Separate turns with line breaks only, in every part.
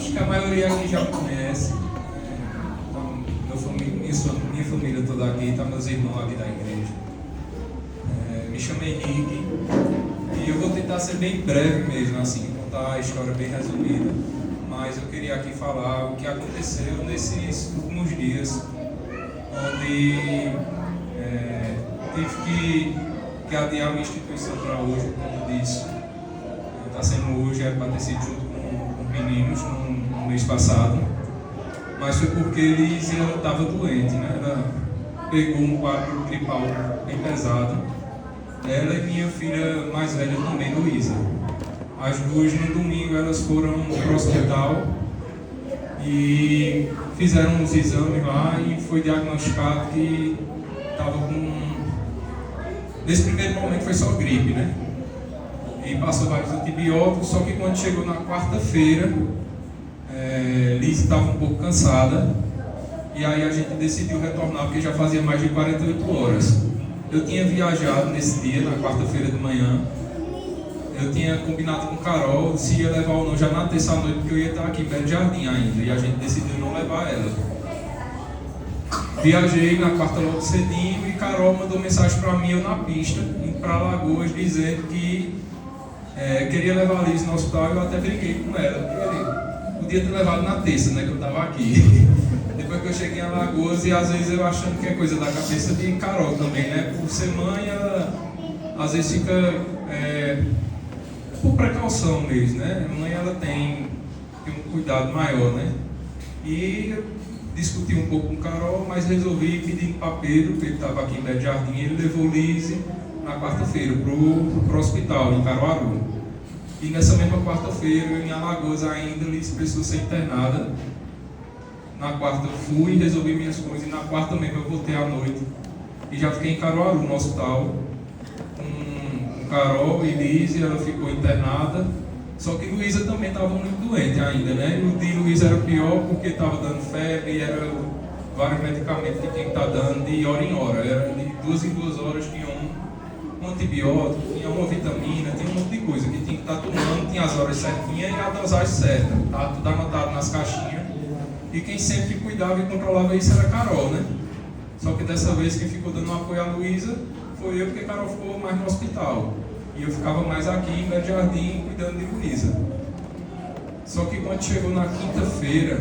Acho que a maioria aqui já me conhece. Então, minha família toda aqui, tá meus irmãos aqui da igreja. Me chamo Henrique e eu vou tentar ser bem breve mesmo, assim, contar a história bem resumida. Mas eu queria aqui falar o que aconteceu nesses últimos dias, onde tive que adiar uma instituição para hoje, como disse. Está sendo hoje, era para ter sido junto com meninos no mês passado, mas foi porque Lízia estava doente, né? Ela pegou um quadro gripal bem pesado. Ela e minha filha mais velha também, Luísa. As duas no domingo elas foram para o hospital e fizeram uns exames lá e foi diagnosticado que estava com... Nesse primeiro momento foi só gripe, né? E passou vários antibióticos, só que quando chegou na quarta-feira, Liz estava um pouco cansada, e aí a gente decidiu retornar, porque já fazia mais de 48 horas. Eu tinha viajado nesse dia, na quarta-feira de manhã, eu tinha combinado com Carol se ia levar ou não já na terça-noite, porque eu ia estar aqui em Belo Jardim ainda, e a gente decidiu não levar ela. Viajei na quarta logo cedinho, e Carol mandou mensagem para mim, eu na pista, indo para Alagoas, dizendo que queria levar a Liz no hospital. Eu até brinquei com ela, podia ter levado na terça, né, que eu estava aqui. Depois que eu cheguei em Alagoas, e às vezes eu achando que é coisa da cabeça de Carol também, né, por ser mãe, ela às vezes fica por precaução mesmo, né, a mãe ela tem um cuidado maior, né, e eu discuti um pouco com Carol, mas resolvi pedir para Pedro, que ele estava aqui em Belo Jardim, ele levou Liz na quarta-feira para o hospital, em Caruaru. E nessa mesma quarta-feira, em Alagoas ainda, Liz precisou ser internada. Na quarta eu fui, resolvi minhas coisas, e na quarta mesmo eu voltei à noite. E já fiquei em Caruaru, no hospital, com Carol e Liz, ela ficou internada. Só que Luísa também estava muito doente ainda, né? E o de Luísa era pior porque estava dando febre, e era vários medicamentos que tinha que estar dando de hora em hora. Era de 2 em 2 horas, tinha um antibiótico, tinha uma vitamina, tinha um monte de coisa que tinha que estar tomando, tinha as horas certinhas e a dosagem certa. Estava tudo anotado nas caixinhas. E quem sempre cuidava e controlava isso era a Carol, né? Só que dessa vez quem ficou dando apoio à Luísa foi eu, porque a Carol ficou mais no hospital. E eu ficava mais aqui em Belo Jardim cuidando de Luísa. Só que quando chegou na quinta-feira,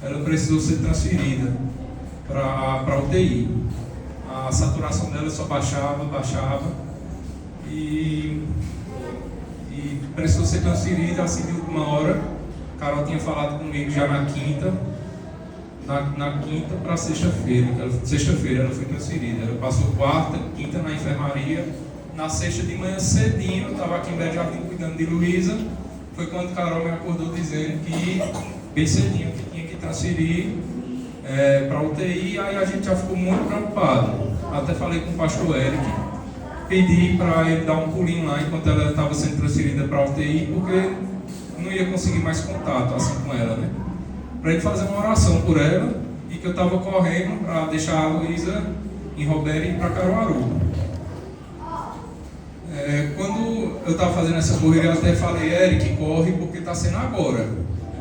ela precisou ser transferida para UTI. A saturação dela só baixava, e precisou ser transferida assim de última hora. Carol tinha falado comigo já na quinta para sexta-feira. Sexta-feira ela foi transferida. Ela passou quarta, quinta na enfermaria. Na sexta de manhã cedinho, eu estava aqui em Belo Jardim cuidando de Luísa. Foi quando Carol me acordou dizendo que, bem cedinho, que tinha que transferir para UTI. Aí a gente já ficou muito preocupado. Até falei com o pastor Eric, pedi para ele dar um pulinho lá enquanto ela estava sendo transferida para UTI, porque não ia conseguir mais contato assim com ela, né? Para ele fazer uma oração por ela, e que eu estava correndo para deixar a Luísa em Roberto e ir para Caruaru. Quando eu estava fazendo essa corrida, eu até falei, Eric, corre porque está sendo agora.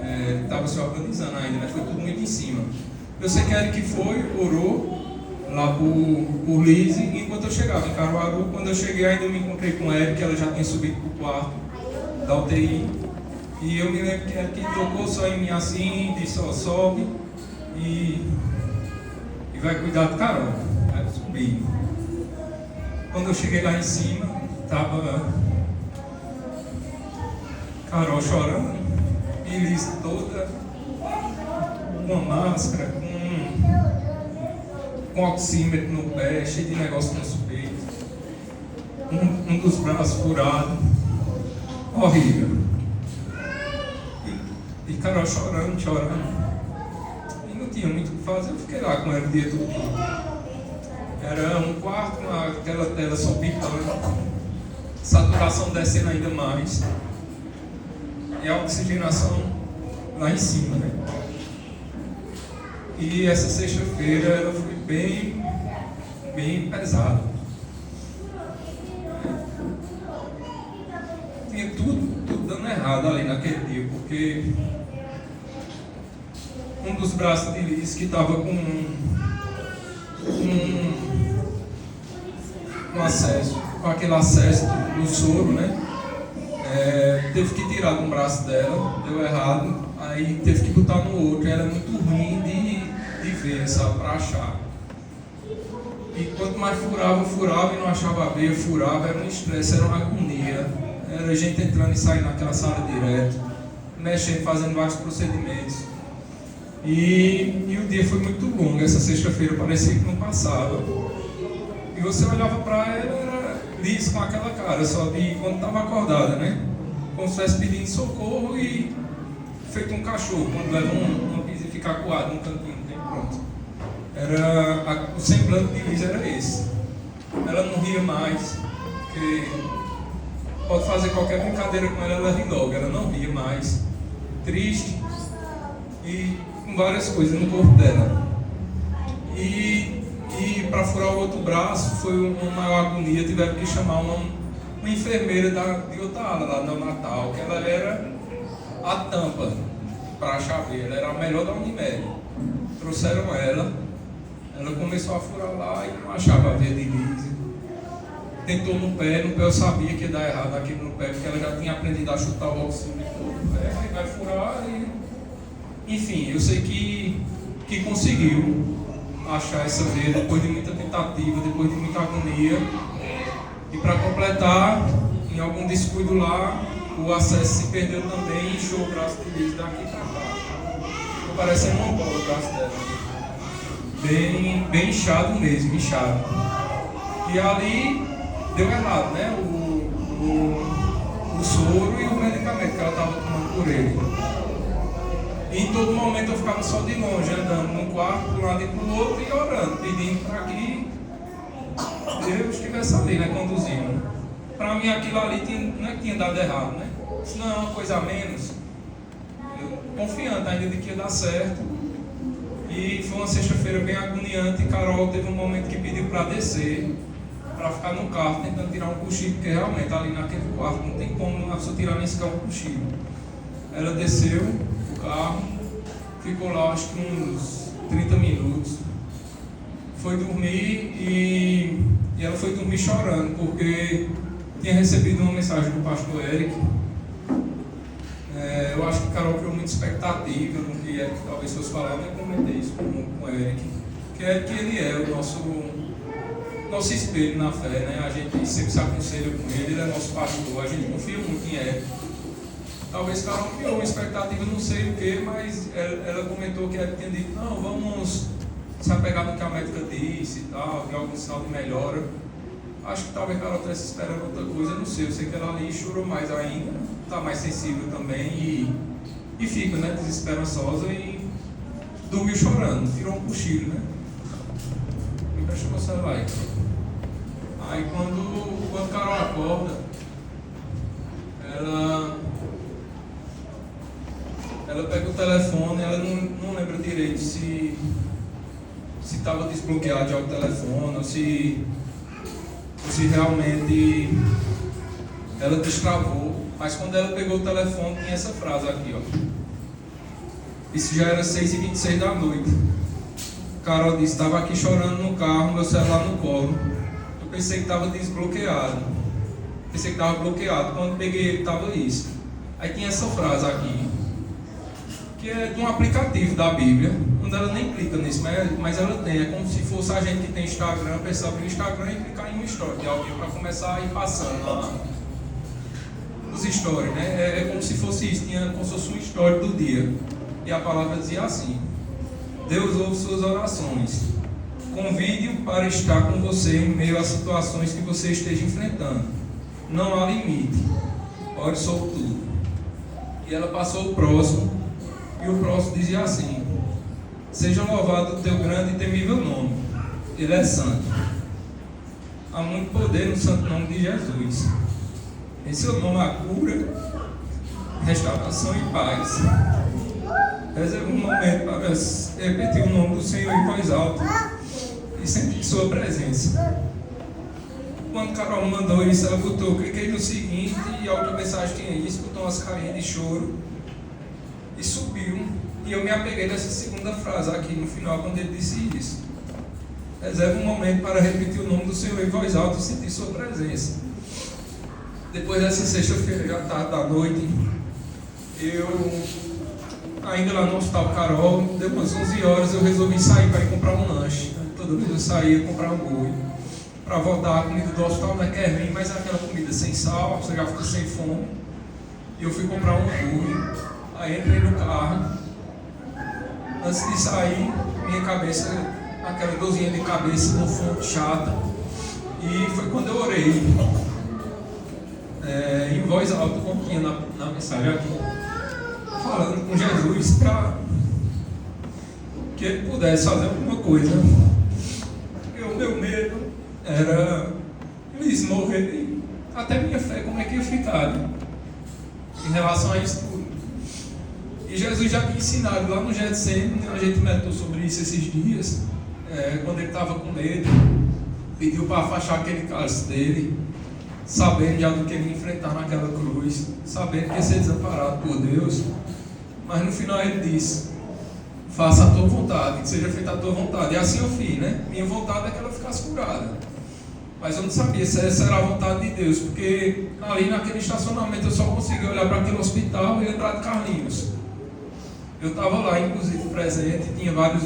Ele estava se organizando ainda, né? Foi tudo muito em cima. Eu sei que Eric foi, orou lá por Liz, e enquanto eu chegava em Caruaru, quando eu cheguei ainda eu me encontrei com Eric, ela já tinha subido para o quarto da UTI. E eu me lembro que Eric tocou só em mim assim, disse, ó, sobe e vai cuidar do Carol. Aí eu subi. Quando eu cheguei lá em cima, estava Carol chorando, e Liz toda com uma máscara, com oxímetro no pé, cheio de negócio nos peitos, um dos braços furado, horrível. E Carol chorando. E não tinha muito o que fazer, eu fiquei lá com ela o dia todo. Era um quarto, aquela tela só pintando, saturação descendo ainda mais, e a oxigenação lá em cima, né? E essa sexta-feira ela foi bem pesada. Tinha tudo dando errado ali naquele dia, porque um dos braços de Liz que estava com acesso, com aquele acesso do soro, né? Teve que tirar de um braço dela, deu errado, aí teve que botar no outro. Era muito ruim de ver, sabe, para achar. E quanto mais furava e não achava a veia, furava, era um estresse, era uma agonia. Era gente entrando e saindo naquela sala direto, mexendo, fazendo vários procedimentos. E o dia foi muito longo, essa sexta-feira parecia que não passava. E você olhava para ela, era Liz com aquela cara, só de quando estava acordada, né? Como se estivesse pedindo socorro e feito um cachorro, quando leva uma pizza e fica acuado num cantinho, né? Pronto. O semblante de Liz era esse. Ela não ria mais, porque pode fazer qualquer brincadeira com ela ri logo. Ela não ria mais, triste e com várias coisas no corpo dela. E para furar o outro braço foi uma maior agonia. Tiveram que chamar uma enfermeira de outra ala lá no Natal, que ela era a tampa para achar a veia. Ela era a melhor da Unimed. Trouxeram ela começou a furar lá e não achava a veia de Liz. Tentou no pé eu sabia que ia dar errado aqui no pé, porque ela já tinha aprendido a chutar o auxílio e tudo. Aí vai furar e... Enfim, eu sei que conseguiu achar essa veia depois de muita tentativa, depois de muita agonia. E para completar, em algum descuido lá, o acesso se perdeu também e inchou o braço de Liz daqui para baixo. Ficou parecendo uma bola o braço dela. Bem inchado mesmo, inchado. E ali deu errado, né? O soro e o medicamento que ela estava tomando por ele. E em todo momento eu ficava só de longe, andando num quarto, de um lado e para o outro, e orando, pedindo para que Deus estivesse ali, né? Conduzindo. Para mim aquilo ali não é que tinha dado errado, né? Isso não é uma coisa a menos. Eu, confiante ainda de que ia dar certo. E foi uma sexta-feira bem agoniante. E Carol teve um momento que pediu para descer, para ficar no carro tentando tirar um cochilo, porque realmente ali naquele quarto não tem como a pessoa tirar nem sequer um cochilo. Ela desceu o carro, ficou lá acho que uns 30 minutos, foi dormir e ela foi dormir chorando, porque tinha recebido uma mensagem do pastor Eric. Eu acho que Carol criou muita expectativa no que Eric talvez fosse falar. Eu nem comentei isso com o Eric, que Eric ele é o nosso espelho na fé, né? A gente sempre se aconselha com ele é nosso pastor, a gente confia muito em Eric. Talvez Carol criou uma expectativa, não sei o que, mas ela comentou que Eric tinha dito, não, vamos se apegar no que a médica disse e tal, de algum sinal de melhora. Acho que talvez Carol estivesse esperando outra coisa, não sei, eu sei que ela ali chorou mais ainda, está mais sensível também e fica, né, desesperançosa e dormiu chorando, tirou um cochilo, né? Me empresta meu celular aí. Aí quando Carol acorda, ela pega o telefone, ela não lembra direito se estava desbloqueado já o telefone, ou se realmente ela destravou. Mas quando ela pegou o telefone, tinha essa frase aqui, ó. Isso já era 6h26 da noite. Carol disse, estava aqui chorando no carro, meu celular no colo. Eu pensei que estava desbloqueado. Pensei que estava bloqueado. Quando peguei ele, estava isso. Aí tinha essa frase aqui, que é de um aplicativo da Bíblia, onde ela nem clica nisso, mas ela tem. É como se fosse a gente que tem Instagram, pensar no Instagram e clicar em uma história de alguém para começar a ir passando lá os stories, né? É como se fosse isso, tinha como se fosse uma história do dia. E a palavra dizia assim: Deus ouve suas orações. Convide-o para estar com você em meio às situações que você esteja enfrentando. Não há limite. Ore sobre tudo. E ela passou o próximo. E o próximo dizia assim: seja louvado o teu grande e temível nome. Ele é santo. Há muito poder no santo nome de Jesus. Em seu nome há cura, restauração e paz. Reserve um momento para repetir o nome do Senhor em voz alta e sentir sua presença. Quando Carol mandou isso, ela botou, cliquei no seguinte e a outra mensagem tinha isso, botou umas carinhas de choro e subiu E eu me apeguei nessa segunda frase aqui no final, quando ele disse isso. Reserve um momento para repetir o nome do Senhor em voz alta e sentir sua presença. Depois dessa sexta-feira, já tarde da noite, eu, ainda lá no Hospital Carol, deu umas 11 horas, eu resolvi sair para ir comprar um lanche. Toda vez eu saía comprar um boi. Para voltar a comida do hospital não quer vir, mas é aquela comida sem sal, você já fica sem fome. E eu fui comprar um hambúrguer. Aí entrei no carro. Antes de sair, minha cabeça, aquela dorzinha de cabeça no fundo, chata. E foi quando eu orei, em voz alta, como tinha na mensagem aqui, falando com Jesus para que ele pudesse fazer alguma coisa. Porque o meu medo era eles morrerem, até minha fé, como é que ia ficar em relação a isso tudo. E Jesus já tinha ensinado lá no Getsemane, a gente meditou sobre isso esses dias, quando ele estava com medo, pediu para afastar aquele cálice dele, sabendo já do que ele ia enfrentar naquela cruz, sabendo que ia ser desamparado por Deus, mas no final ele disse: faça a tua vontade, que seja feita a tua vontade. E assim eu fiz, né? Minha vontade é que ela ficasse curada. Mas eu não sabia se essa era a vontade de Deus, porque ali naquele estacionamento eu só conseguia olhar para aquele hospital e lembrar de Carlinhos. Eu estava lá, inclusive, presente, tinha vários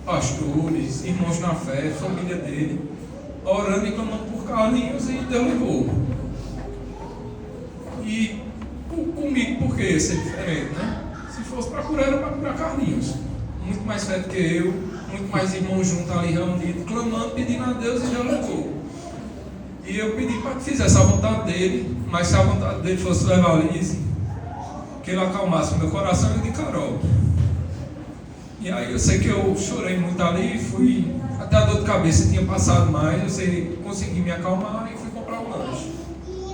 pastores, irmãos na fé, família dele, orando e clamando por Carlinhos, e Deus levou. E comigo, por que ser diferente, né? Se fosse para curar, era para curar Carlinhos. Muito mais fé do que eu, muito mais irmãos juntos ali reunidos, clamando, pedindo a Deus, e Deus levou. E eu pedi para que fizesse a vontade dele, mas se a vontade dele fosse levar a Lise, que ele acalmasse o meu coração e de Carol. E aí eu sei que eu chorei muito ali, fui, até a dor de cabeça tinha passado mais, eu sei, consegui me acalmar e fui comprar um lanche.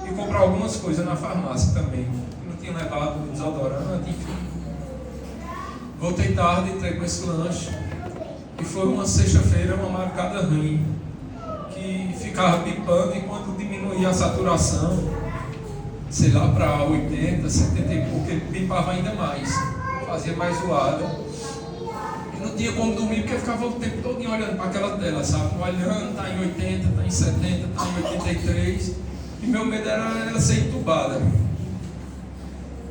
E comprar algumas coisas na farmácia também. Eu não tinha levado desodorante, enfim. Voltei tarde, entrei com esse lanche. E foi uma sexta-feira, uma marcada ruim, que ficava pipando, e quando diminuía a saturação, sei lá, para 80, 70 e pouco, ele pipava ainda mais, fazia mais zoada. E não tinha como dormir, porque eu ficava o tempo todo olhando para aquela tela, sabe? Olhando, está em 80, está em 70, está em 83, e meu medo era ser entubada.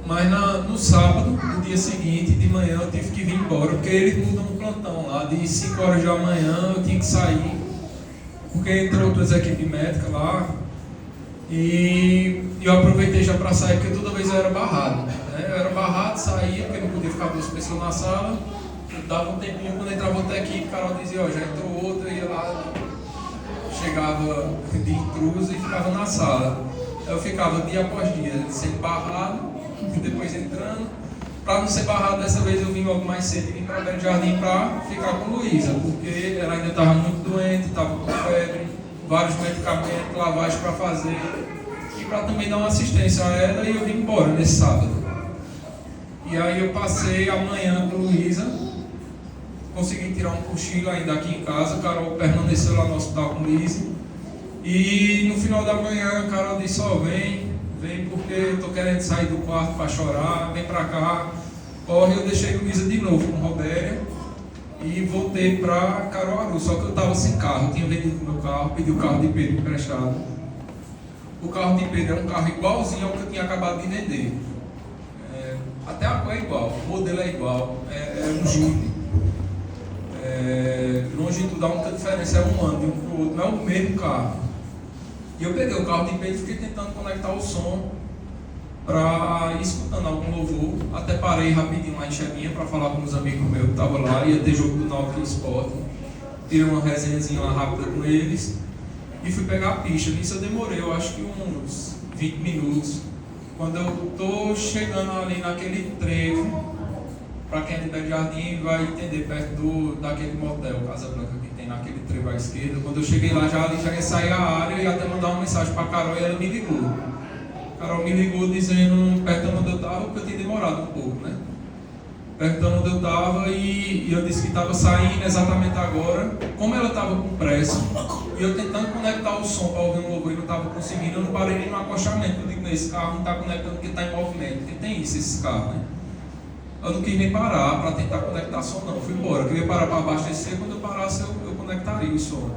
Mas no sábado, no dia seguinte, de manhã, eu tive que vir embora, porque eles mudam um plantão lá, de 5 horas da manhã eu tinha que sair, porque entrou outras equipes médicas lá, e eu aproveitei já para sair, porque toda vez eu era barrado, né? Eu era barrado, saía, porque não podia ficar 2 pessoas na sala, eu dava um tempinho, quando entrava outra equipe, o Carol dizia: ó, já entrou outra, ia lá, chegava de intruso e ficava na sala. Eu ficava dia após dia sendo barrado, e depois entrando. Para não ser barrado dessa vez, eu vim logo mais cedo e vim para Belo Jardim para ficar com Luísa, porque ela ainda estava muito doente, estava com febre, vários medicamentos, lavagem para fazer, e para também dar uma assistência a ela, e eu vim embora nesse sábado. E aí eu passei a manhã com Luísa, consegui tirar um cochilo ainda aqui em casa. Carol permaneceu lá no hospital com Luísa, e no final da manhã a Carol disse: ó, vem porque eu tô querendo sair do quarto para chorar, vem para cá, corre. Eu deixei Luísa de novo com Robéria e voltei para Caruaru, só que eu estava sem carro, eu tinha vendido meu carro, pedi o carro de Pedro emprestado. O carro de Pedro é um carro igualzinho ao que eu tinha acabado de vender, até a cor é igual, o modelo é igual, é um Jeep, longitude, a única diferença é um ano de um para o outro, não é o mesmo carro. E eu peguei o carro de Pedro e fiquei tentando conectar o som para ir escutando algum louvor. Até parei rapidinho lá em Cheguinha para falar com uns amigos meus que estavam lá, ia ter jogo do Náutico Esporte. Tirei uma resenhazinha lá rápida com eles e fui pegar a pista. Nisso eu demorei, eu acho que uns 20 minutos. Quando eu estou chegando ali naquele trevo, para quem é de Belo Jardim vai entender, perto daquele motel Casa Branca que tem naquele trevo à esquerda. Quando eu cheguei lá, já ia sair a área e ia até mandar uma mensagem para a Carol, e ela me ligou. A Carol me ligou dizendo, perguntando onde eu estava, porque eu tinha demorado um pouco, né? Perguntando onde eu estava, e eu disse que estava saindo exatamente agora. Como ela estava com pressa, e eu tentando conectar o som para ouvir um louvor e não estava conseguindo, eu não parei nem no acostamento. Eu digo: esse carro não está conectando porque está em movimento, porque tem isso, esses carros, né? Eu não quis nem parar para tentar conectar som, não. Fui embora. Eu queria parar para abastecer. Quando eu parasse, eu conectaria o som.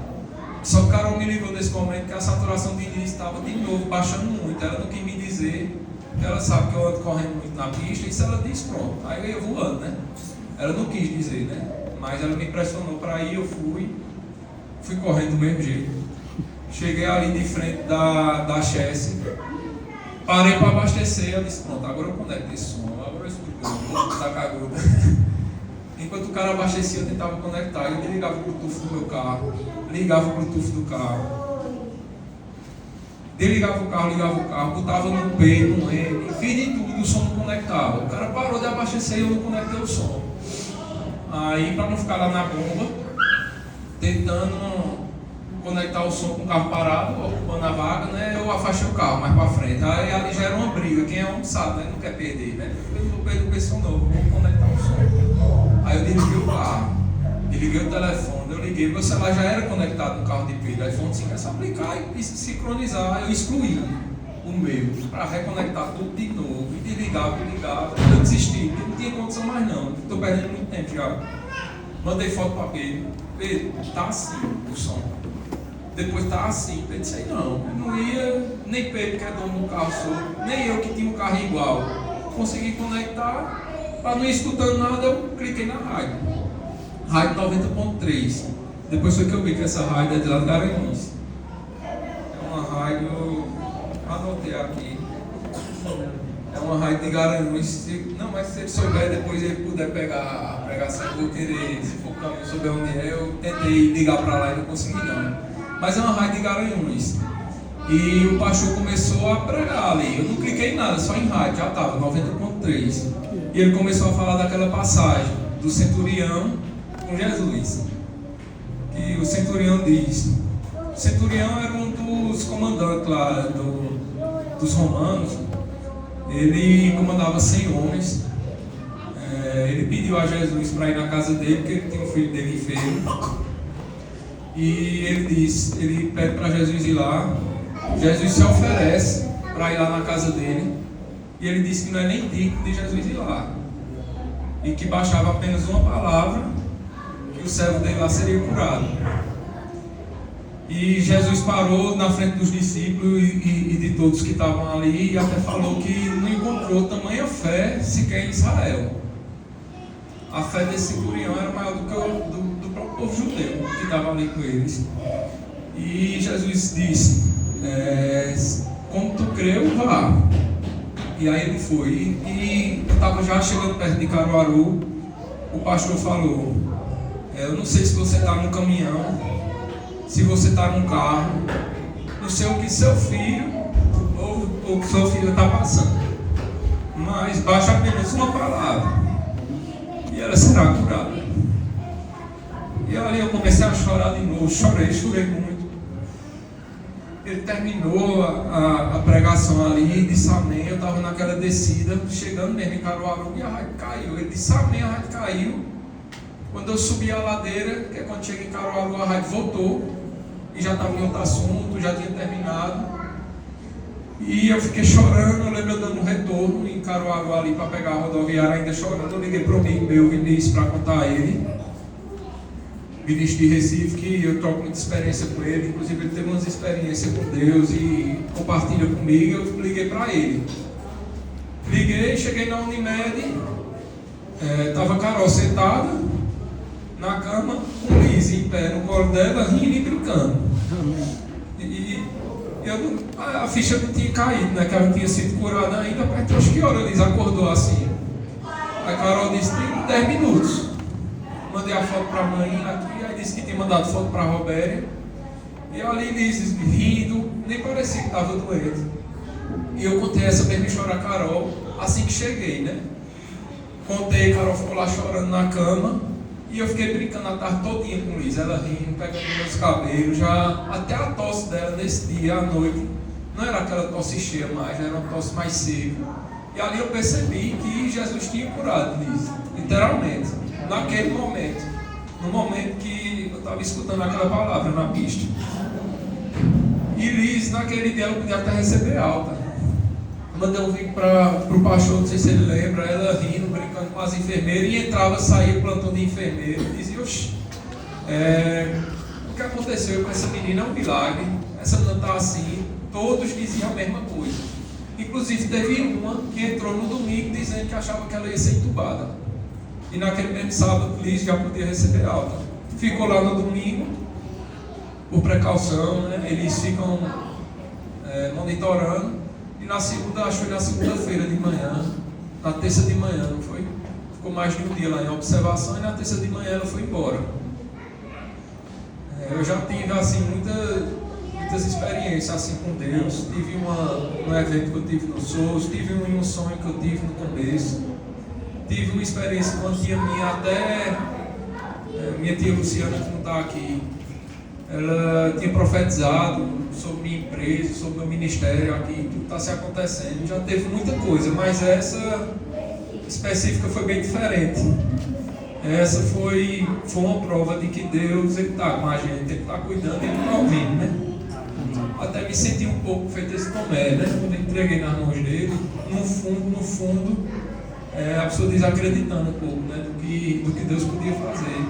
Só que o Carol me ligou nesse momento que a saturação de início estava de novo baixando muito. Ela não quis me dizer. Ela sabe que eu ando correndo muito na pista. E se ela disse, pronto. Aí eu ia voando, né? Ela não quis dizer, né? Mas ela me pressionou para ir. Eu fui. Fui correndo do mesmo jeito. Cheguei ali de frente da Chesse. Parei para abastecer. Eu disse, pronto, agora eu conecto esse som. Agora eu escuto. Tá cagudo. Enquanto o cara abastecia, eu tentava conectar. Eu desligava o Bluetooth do meu carro. Ligava o Bluetooth do carro. Desligava o carro, ligava o carro. Botava no P, no M. Fiz de tudo, o som não conectava. O cara parou de abastecer e eu não conectei o som. Aí, para não ficar lá na bomba, tentando conectar o som com o carro parado, ocupando a vaga, né? Eu afastei o carro mais para frente. Aí ali já era uma briga. Quem é um sabe, né? Não quer perder, né? Eu não vou perder o som novo, vou conectar o som. Aí eu desliguei o carro, desliguei o telefone, eu liguei, meu celular já era conectado no carro de pilha. Aí foi assim, é só aplicar e sincronizar. Eu excluí o meu para reconectar tudo de novo. E desligava. Eu desisti, porque não tinha condição mais não. Estou perdendo muito tempo já. Mandei foto para Pedro. Pedro, tá assim o som. Depois tá assim. Pedro disse, não, eu não ia, nem Pedro que é dono do carro sou, nem eu que tinha um carro igual. Consegui conectar, para não ir escutando nada, eu cliquei na rádio. Rádio 90.3. Depois foi que eu vi que essa rádio é de lá de Garanhuns. É uma rádio, anotei aqui. É uma rádio de Garanhuns. Não, mas se ele souber, depois ele puder pegar a pregação, eu vou querer, se for para mim, souber onde é, eu tentei ligar para lá e não consegui não. Mas é uma rádio de Garanhuns. E o pastor começou a pregar ali. Eu não cliquei em nada, só em rádio, já estava, 90.3. E ele começou a falar daquela passagem do centurião com Jesus. Que o centurião diz. O centurião era um dos comandantes lá dos romanos. Ele comandava 100 homens. Ele pediu a Jesus para ir na casa dele, porque ele tinha um filho dele enfermo. E ele pede para Jesus ir lá. Jesus se oferece para ir lá na casa dele. E ele disse que não é nem digno de Jesus ir lá. E que bastava apenas uma palavra, que o servo dele lá seria curado. E Jesus parou na frente dos discípulos e de todos que estavam ali. E até falou que não encontrou tamanha fé sequer em Israel. A fé desse centurião era maior do que do próprio povo judeu que estava ali com eles. E Jesus disse, como tu creu, vá. E aí ele foi. E eu estava já chegando perto de Caruaru. O pastor falou, eu não sei se você está no caminhão, se você está num carro, não sei o que seu filho ou sua filha está passando, mas basta apenas uma palavra e ela será curada. E ali eu comecei a chorar de novo, chorei muito. Ele terminou a pregação ali, disse amém. Eu estava naquela descida, chegando mesmo em Caruaru, e a rádio caiu. Ele disse amém, a rádio caiu. Quando eu subi a ladeira, que é quando cheguei em Caruaru, a rádio voltou. E já estava em outro assunto, já tinha terminado. E eu fiquei chorando, eu lembro eu dando um retorno em Caruaru ali para pegar a rodoviária, ainda chorando. Eu liguei para o amigo meu, Vinícius, para contar a ele. Vinícius de Recife, que eu troco muita experiência com ele, inclusive ele teve umas experiências com Deus e compartilha comigo. Eu liguei para ele. Liguei, cheguei na Unimed, estava a Carol sentada na cama, com o Liz em pé no colo dela, rindo e brincando. E a ficha não tinha caído, né? Que ela não tinha sido curada ainda. Mas acho que hora Liz acordou assim. A Carol disse: tem 10 minutos. Mandei a foto para a mãe aqui, aí disse que tinha mandado foto para a Robéria. E ali Liz rindo, nem parecia que estava doente. E eu contei essa mesma história a Carol assim que cheguei, né? Contei, Carol ficou lá chorando na cama. E eu fiquei brincando a tarde todinha com Liz, ela rindo, pegando meus cabelos, já até a tosse dela nesse dia, à noite, não era aquela tosse cheia mais, era uma tosse mais seca. E ali eu percebi que Jesus tinha curado Liz, literalmente, naquele momento, no momento que eu estava escutando aquela palavra na pista. E Liz, naquele dia, ela podia até receber alta. mandei um vídeo para o pastor, não sei se ele lembra, ela rindo, brincando com as enfermeiras, e entrava, saía plantão de enfermeiro, e dizia, oxe, o que aconteceu com essa menina é um milagre, essa menina está assim, todos diziam a mesma coisa. Inclusive teve uma que entrou no domingo dizendo que achava que ela ia ser entubada. E naquele mesmo sábado, Liz já podia receber alta. Ficou lá no domingo, por precaução, né? Eles ficam monitorando. E na segunda, acho que foi na segunda-feira de manhã, na terça de manhã, não foi? Ficou mais de um dia lá em observação e na terça de manhã ela foi embora. Eu já tive assim muitas experiências assim com Deus. Tive um evento que eu tive no SOS, tive um sonho que eu tive no começo. Tive uma experiência com uma tia minha, até minha tia Luciana, que não está aqui. Ela tinha profetizado sobre minha empresa, sobre meu ministério aqui, tudo está se acontecendo. Já teve muita coisa, mas essa específica foi bem diferente. Essa foi uma prova de que Deus está com a gente, Ele está cuidando e Ele está ouvindo, né? Até me senti um pouco feito esse Tomé, né? Quando eu entreguei nas mãos dele, no fundo, a pessoa desacreditando um pouco, né? do que Deus podia fazer.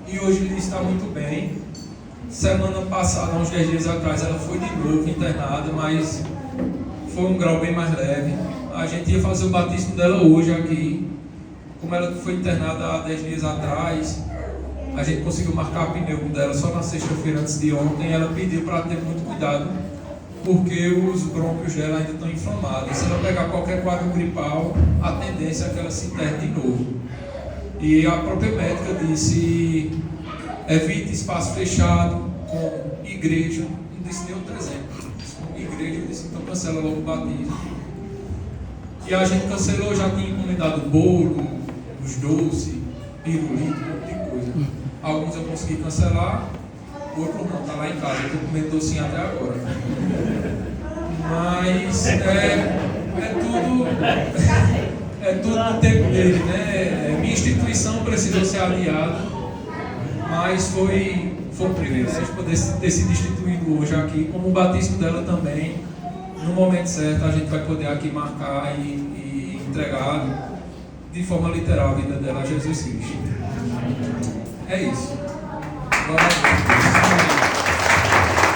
E hoje ele está muito bem. Semana passada, uns 10 dias atrás, ela foi de novo internada, mas foi um grau bem mais leve. A gente ia fazer o batismo dela hoje aqui. Como ela foi internada há 10 dias atrás, a gente conseguiu marcar a pneu dela só na sexta-feira antes de ontem. Ela pediu para ter muito cuidado, porque os brônquios dela ainda estão inflamados. Se ela pegar qualquer quadro gripal, a tendência é que ela se interne de novo. E a própria médica disse, evite espaço fechado, com igreja. Não disse nem outro exemplo. Com igreja, eu disse, então cancela logo o batismo. E a gente cancelou, já tinha encomendado bolo, os doces, pirulito, um monte de coisa. Alguns eu consegui cancelar, outros não, está lá em casa, eu estou comendo docinho até agora. Mas tudo no tempo dele, né? Minha instituição precisou ser aliada, mas foi um privilégio poder ter sido instituído hoje aqui, como o batismo dela também. No momento certo a gente vai poder aqui marcar e entregar de forma literal a vida dela a Jesus Cristo. É isso. Glória a Deus.